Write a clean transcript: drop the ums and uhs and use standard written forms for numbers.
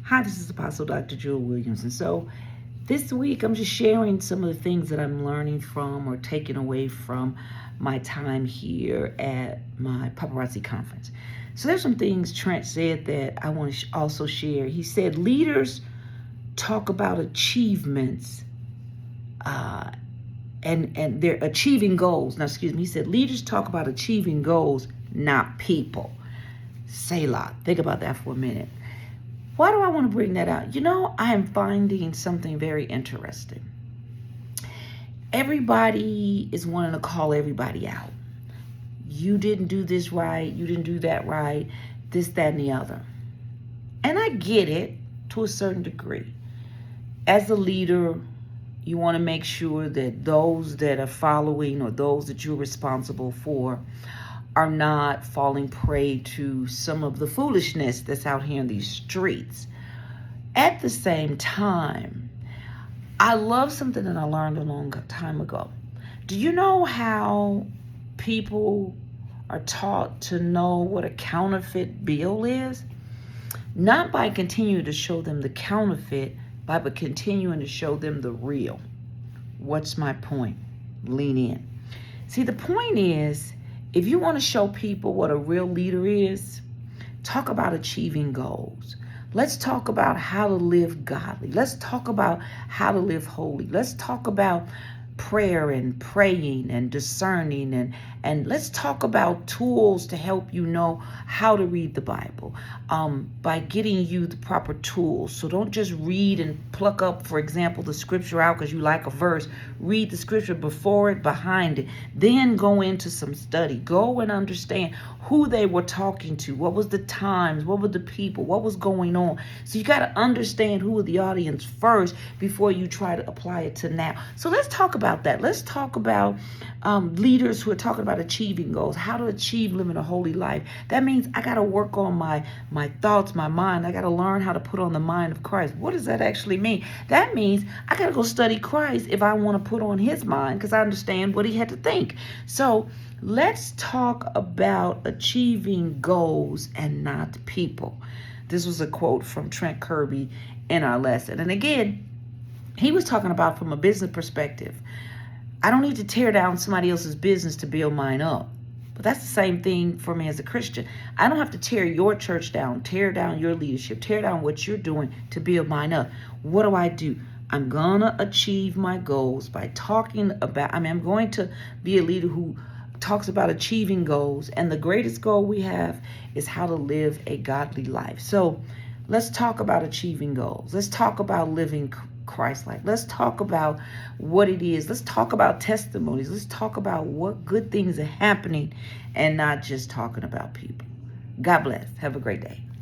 Hi, this is Apostle Dr. Jewel Williams. And so this week I'm just sharing some of the things that I'm learning from or taking away from my time here at my Paparazzi conference. So there's some things Trent said that I want to also share. He said leaders talk about achievements and they're achieving goals. Now, excuse me. He said leaders talk about achieving goals, not people. Selah. Think about that for a minute. Why do I want to bring that out? I am finding something very interesting. Everybody is wanting to call everybody out. You didn't do this right. You didn't do that right. This, that, and the other. And I get it to a certain degree. As a leader, you want to make sure that those that are following or those that you're responsible for are not falling prey to some of the foolishness that's out here in these streets. At the same time, I love something that I learned a long time ago. Do you know how people are taught to know what a counterfeit bill is? Not by continuing to show them the counterfeit, but continuing to show them the real. What's my point? Lean in. See, the point is, if you want to show people what a real leader is, talk about achieving goals. Let's talk about how to live godly. Let's talk about how to live holy. Let's talk about prayer and praying and discerning and let's talk about tools to help you know how to read the Bible by getting you the proper tools. So don't just read and pluck up, for example, the scripture out because you like a verse. Read the scripture before it, behind it. Then go into some study. Go and understand who they were talking to. What was the times? What were the people? What was going on? So you got to understand who was the audience first before you try to apply it to now. So let's talk about that. Let's talk about leaders who are talking about achieving goals, how to achieve living a holy life. That means I got to work on my thoughts, my mind. I got to learn how to put on the mind of Christ. What does that actually mean? That means I got to go study Christ if I want to put on his mind because I understand what he had to think. So let's talk about achieving goals and not people. This was a quote from Trent Kirby in our lesson. And again, he was talking about from a business perspective. I don't need to tear down somebody else's business to build mine up. But that's the same thing for me as a Christian. I don't have to tear your church down, tear down your leadership, tear down what you're doing to build mine up. What do? I'm going to achieve my goals by talking about, I'm going to be a leader who talks about achieving goals. And the greatest goal we have is how to live a godly life. So let's talk about achieving goals. Let's talk about living Christ-like. Let's talk about what it is. Let's talk about testimonies. Let's talk about what good things are happening and not just talking about people. God bless. Have a great day.